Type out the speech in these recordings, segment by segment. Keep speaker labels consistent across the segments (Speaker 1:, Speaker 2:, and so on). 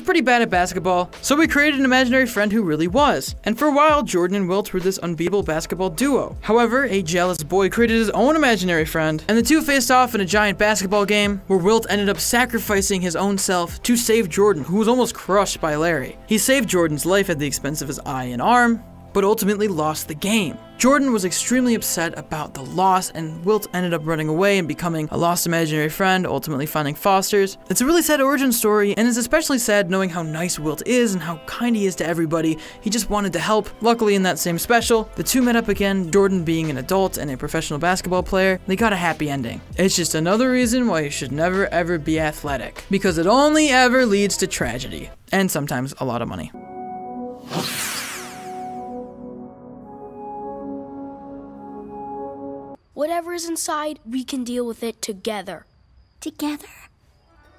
Speaker 1: pretty bad at basketball, so we created an imaginary friend who really was. And for a while, Jordan and Wilt were this unbeatable basketball duo. However, a jealous boy created his own imaginary friend, and the two faced off in a giant basketball game where Wilt ended up sacrificing his own self to save Jordan, who was almost crushed by Larry. He saved Jordan's life at the expense of his eye and arm, but ultimately lost the game. Jordan was extremely upset about the loss, and Wilt ended up running away and becoming a lost imaginary friend, ultimately finding Foster's. It's a really sad origin story, and it's especially sad knowing how nice Wilt is and how kind he is to everybody. He just wanted to help. Luckily, in that same special, the two met up again, Jordan being an adult and a professional basketball player. They got a happy ending. It's just another reason why you should never ever be athletic, because it only ever leads to tragedy, and sometimes a lot of money.
Speaker 2: Whatever is inside, we can deal with it together.
Speaker 3: Together?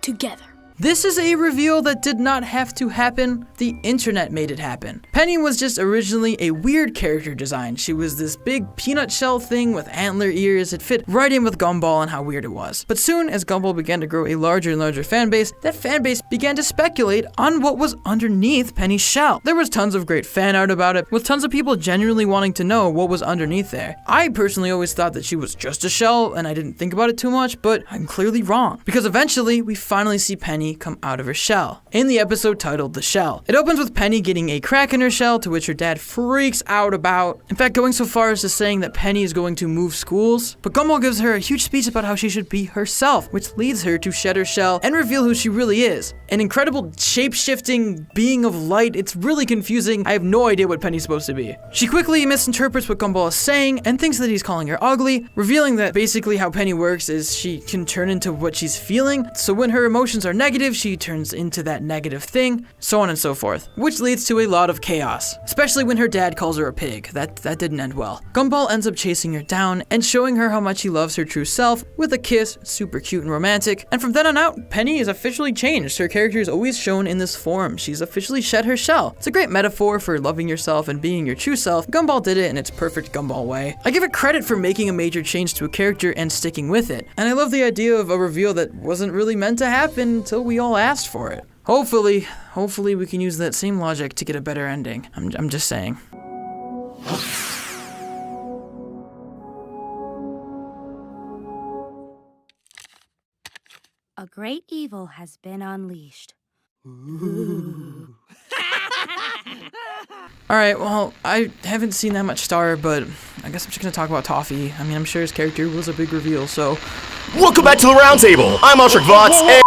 Speaker 2: Together.
Speaker 1: This is a reveal that did not have to happen. The internet made it happen. Penny was just originally a weird character design. She was this big peanut shell thing with antler ears. It fit right in with Gumball and how weird it was. But soon, as Gumball began to grow a larger and larger fan base, that fan base began to speculate on what was underneath Penny's shell. There was tons of great fan art about it, with tons of people genuinely wanting to know what was underneath there. I personally always thought that she was just a shell, and I didn't think about it too much, but I'm clearly wrong. Because eventually, we finally see Penny come out of her shell in the episode titled The Shell. It opens with Penny getting a crack in her shell, to which her dad freaks out about. In fact, going so far as to saying that Penny is going to move schools. But Gumball gives her a huge speech about how she should be herself, which leads her to shed her shell and reveal who she really is. An incredible shape-shifting being of light. It's really confusing. I have no idea what Penny's supposed to be. She quickly misinterprets what Gumball is saying and thinks that he's calling her ugly, revealing that basically how Penny works is she can turn into what she's feeling. So when her emotions are negative, she turns into that negative thing, so on and so forth, which leads to a lot of chaos, especially when her dad calls her a pig. That didn't end well. Gumball ends up chasing her down and showing her how much he loves her true self with a kiss, super cute and romantic, and from then on out, Penny is officially changed. Her character is always shown in this form. She's officially shed her shell. It's a great metaphor for loving yourself and being your true self. Gumball did it in its perfect Gumball way. I give it credit for making a major change to a character and sticking with it, and I love the idea of a reveal that wasn't really meant to happen until we all asked for it. Hopefully we can use that same logic to get a better ending. I'm just saying.
Speaker 3: A great evil has been unleashed.
Speaker 1: Alright, well, I haven't seen that much Star, but I guess I'm just gonna talk about Toffee. I mean, I'm sure his character was a big reveal, so...
Speaker 4: Welcome back to the Roundtable! I'm Oshrik Vox, and...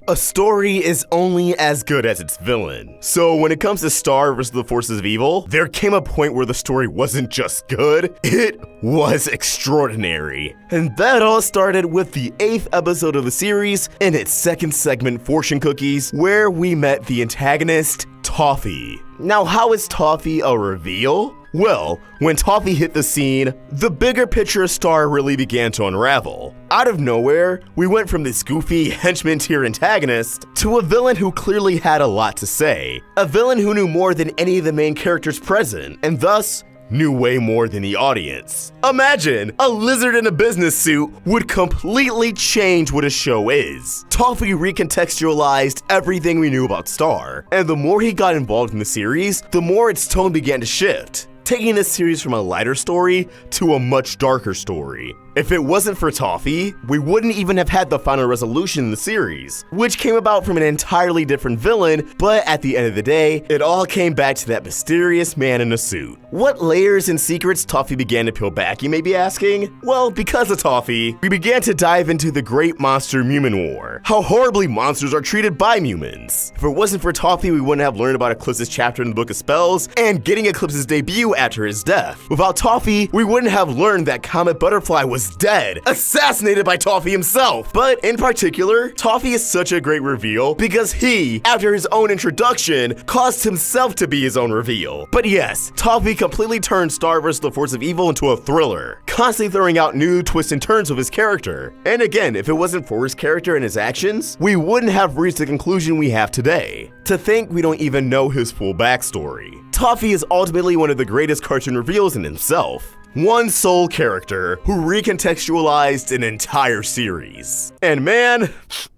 Speaker 4: A story is only as good as its villain. So when it comes to Star versus the forces of evil, there came a point where the story wasn't just good, it was extraordinary. And that all started with the 8th episode of the series in its second segment, Fortune Cookies, where we met the antagonist, Toffee. Now, how is Toffee a reveal? Well, when Toffee hit the scene, the bigger picture of Star really began to unravel. Out of nowhere, we went from this goofy henchman-tier antagonist to a villain who clearly had a lot to say. A villain who knew more than any of the main characters present, and thus, knew way more than the audience. Imagine, a lizard in a business suit would completely change what a show is. Toffee recontextualized everything we knew about Star, and the more he got involved in the series, the more its tone began to shift, taking this series from a lighter story to a much darker story. If it wasn't for Toffee, we wouldn't even have had the final resolution in the series, which came about from an entirely different villain, but at the end of the day, it all came back to that mysterious man in a suit. What layers and secrets Toffee began to peel back, you may be asking? Well, because of Toffee, we began to dive into the great monster-Mumin war, how horribly monsters are treated by humans. If it wasn't for Toffee, we wouldn't have learned about Eclipse's chapter in the Book of Spells, and getting Eclipse's debut after his death. Without Toffee, we wouldn't have learned that Comet Butterfly was dead, assassinated by Toffee himself. But in particular, Toffee is such a great reveal because he, after his own introduction, caused himself to be his own reveal. But yes, Toffee completely turned Star vs. the Force of Evil into a thriller, constantly throwing out new twists and turns of his character. And again, if it wasn't for his character and his actions, we wouldn't have reached the conclusion we have today. To think we don't even know his full backstory. Toffee is ultimately one of the greatest cartoon reveals in himself. One sole character who recontextualized an entire series. And man,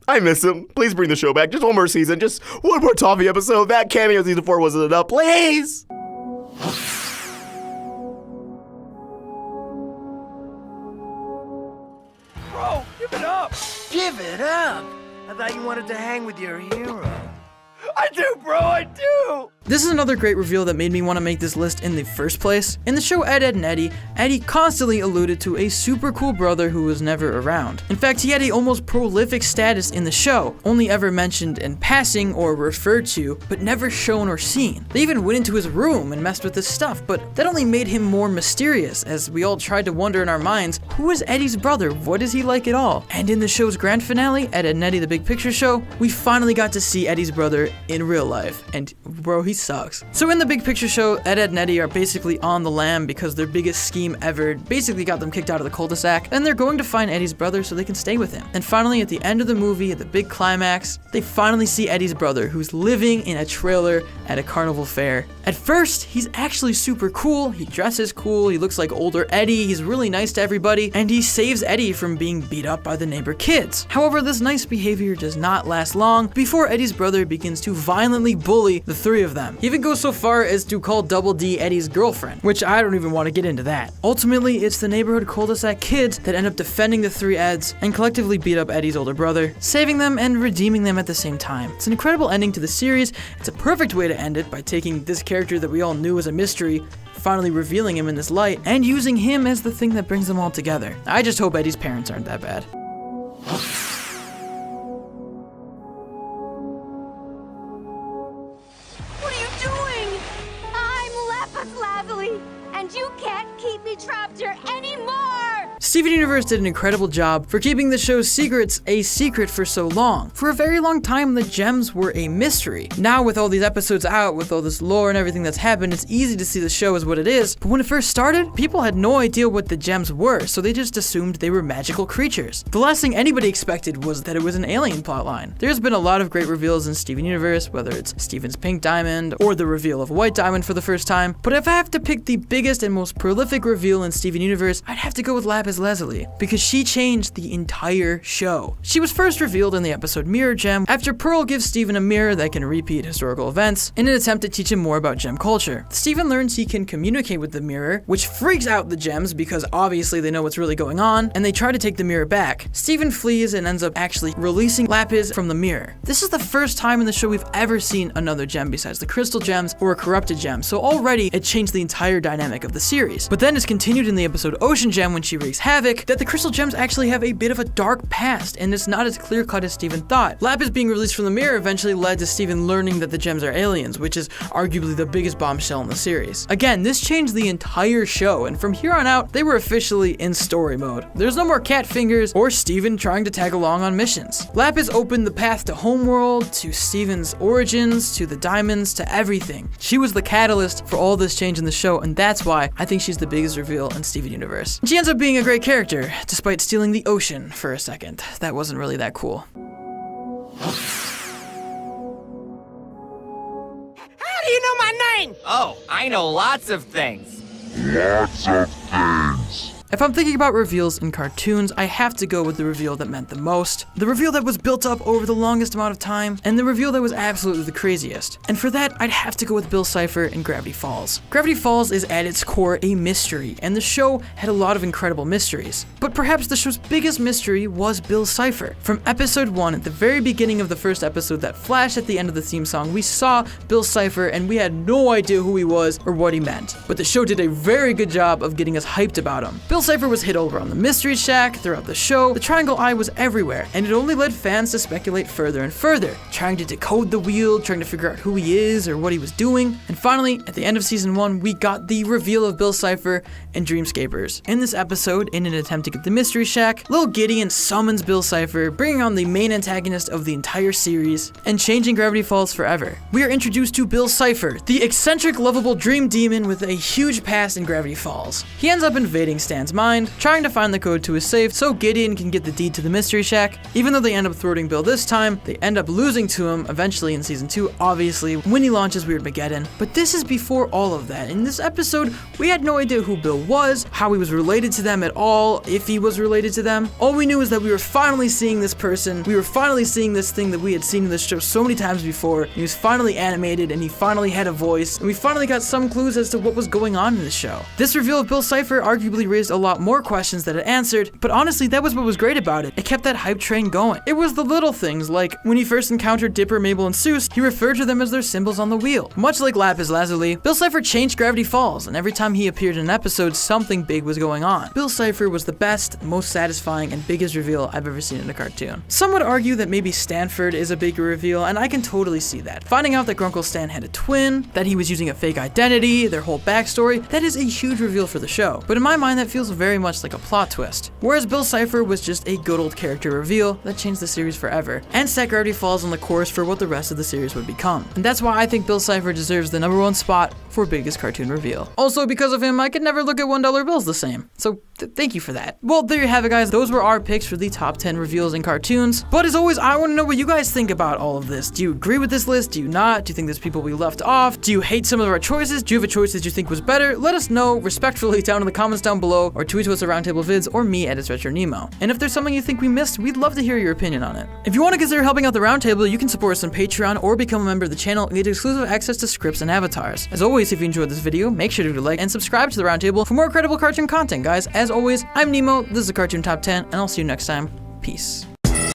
Speaker 4: I miss him. Please bring the show back. Just one more season. Just one more Toffee episode. That cameo season 4 wasn't enough. Please!
Speaker 5: Bro, give it up! Give it up? I thought you wanted to hang with your hero. I do, bro, I do!
Speaker 1: This is another great reveal that made me want to make this list in the first place. In the show Ed, Edd n Eddy, Eddie constantly alluded to a super cool brother who was never around. In fact, he had a almost prolific status in the show, only ever mentioned in passing or referred to, but never shown or seen. They even went into his room and messed with his stuff, but that only made him more mysterious, as we all tried to wonder in our minds, who is Eddie's brother? What is he like at all? And in the show's grand finale, Ed, Edd n Eddy, The Big Picture Show, we finally got to see Eddie's brother in real life, and bro, he sucks. So in The Big Picture Show, Ed, Edd n Eddy are basically on the lam because their biggest scheme ever basically got them kicked out of the cul-de-sac, and they're going to find Eddie's brother so they can stay with him. And finally, at the end of the movie, at the big climax, they finally see Eddie's brother, who's living in a trailer at a carnival fair. At first, he's actually super cool, he dresses cool, he looks like older Eddie, he's really nice to everybody, and he saves Eddie from being beat up by the neighbor kids. However, this nice behavior does not last long before Eddie's brother begins to violently bully the three of them. He even goes so far as to call Double D Eddie's girlfriend, which I don't even want to get into that. Ultimately, it's the neighborhood cul-de-sac kids that end up defending the three Eds and collectively beat up Eddie's older brother, saving them and redeeming them at the same time. It's an incredible ending to the series. It's a perfect way to end it by taking this character that we all knew was a mystery, finally revealing him in this light, and using him as the thing that brings them all together. I just hope Eddie's parents aren't that bad.
Speaker 3: And you can't keep me trapped here anymore!
Speaker 1: Steven Universe did an incredible job for keeping the show's secrets a secret for so long. For a very long time, the gems were a mystery. Now with all these episodes out, with all this lore and everything that's happened, it's easy to see the show as what it is, but when it first started, people had no idea what the gems were, so they just assumed they were magical creatures. The last thing anybody expected was that it was an alien plotline. There's been a lot of great reveals in Steven Universe, whether it's Steven's Pink Diamond, or the reveal of White Diamond for the first time, but if I have to pick the biggest and most prolific reveal in Steven Universe, I'd have to go with Lapis Lazuli, because she changed the entire show. She was first revealed in the episode Mirror Gem, after Pearl gives Steven a mirror that can repeat historical events, in an attempt to teach him more about gem culture. Steven learns he can communicate with the mirror, which freaks out the gems because obviously they know what's really going on, and they try to take the mirror back. Steven flees and ends up actually releasing Lapis from the mirror. This is the first time in the show we've ever seen another gem besides the crystal gems or a corrupted gem, so already it changed the entire dynamic of the series. But then it's continued in the episode Ocean Gem when she wreaks havoc that the crystal gems actually have a bit of a dark past, and it's not as clear-cut as Steven thought. Lapis being released from the mirror eventually led to Steven learning that the gems are aliens, which is arguably the biggest bombshell in the series. Again, this changed the entire show, and from here on out, they were officially in story mode. There's no more cat fingers or Steven trying to tag along on missions. Lapis opened the path to Homeworld, to Steven's origins, to the diamonds, to everything. She was the catalyst for all this change in the show, and that's why I think she's the biggest reveal in Steven Universe. She ends up being a great character, despite stealing the ocean for a second. That wasn't really that cool.
Speaker 5: How do you know my name? Oh, I know lots of things.
Speaker 6: Lots of things.
Speaker 1: If I'm thinking about reveals in cartoons, I have to go with the reveal that meant the most, the reveal that was built up over the longest amount of time, and the reveal that was absolutely the craziest. And for that, I'd have to go with Bill Cipher in Gravity Falls. Gravity Falls is at its core a mystery, and the show had a lot of incredible mysteries. But perhaps the show's biggest mystery was Bill Cipher. From episode 1, at the very beginning of the first episode that flashed at the end of the theme song, we saw Bill Cipher and we had no idea who he was or what he meant. But the show did a very good job of getting us hyped about him. Bill Cipher was hid over on the Mystery Shack throughout the show, the Triangle Eye was everywhere, and it only led fans to speculate further and further, trying to decode the wheel, trying to figure out who he is or what he was doing. And finally, at the end of season 1, we got the reveal of Bill Cipher in Dreamscapers. In this episode, in an attempt to get the Mystery Shack, Lil Gideon summons Bill Cipher, bringing on the main antagonist of the entire series, and changing Gravity Falls forever. We are introduced to Bill Cipher, the eccentric, lovable dream demon with a huge past in Gravity Falls. He ends up invading Stan man's mind, trying to find the code to his safe so Gideon can get the deed to the Mystery Shack. Even though they end up thwarting Bill this time, they end up losing to him eventually in season 2, obviously, when he launches Weirdmageddon. But this is before all of that. In this episode, we had no idea who Bill was, how he was related to them at all, if he was related to them. All we knew is that we were finally seeing this person, we were finally seeing this thing that we had seen in the show so many times before. He was finally animated and he finally had a voice, and we finally got some clues as to what was going on in the show. This reveal of Bill Cipher arguably raised a lot more questions than it answered, but honestly that was what was great about it. It kept that hype train going. It was the little things, like when he first encountered Dipper, Mabel, and Seuss, he referred to them as their symbols on the wheel. Much like Lapis Lazuli, Bill Cipher changed Gravity Falls, and every time he appeared in an episode, something big was going on. Bill Cipher was the best, most satisfying, and biggest reveal I've ever seen in a cartoon. Some would argue that maybe Stanford is a bigger reveal, and I can totally see that. Finding out that Grunkle Stan had a twin, that he was using a fake identity, their whole backstory, that is a huge reveal for the show. But in my mind, that feels very much like a plot twist. Whereas Bill Cipher was just a good old character reveal that changed the series forever, and set Gravity Falls on the course for what the rest of the series would become. And that's why I think Bill Cipher deserves the #1 spot for biggest cartoon reveal. Also, because of him, I could never look at $1 bills the same. So thank you for that. Well, there you have it, guys. Those were our picks for the top 10 reveals in cartoons. But as always, I want to know what you guys think about all of this. Do you agree with this list? Do you not? Do you think there's people we left off? Do you hate some of our choices? Do you have a choice that you think was better? Let us know respectfully down in the comments down below, or tweet to us at Roundtable Vids, or me at @ItsRetroNemo. And if there's something you think we missed, we'd love to hear your opinion on it. If you want to consider helping out the Roundtable, you can support us on Patreon or become a member of the channel and get exclusive access to scripts and avatars. As always, if you enjoyed this video, make sure to like and subscribe to the Roundtable for more incredible cartoon content, guys. As always, I'm Nemo, this is the Cartoon Top 10, and I'll see you next time. Peace.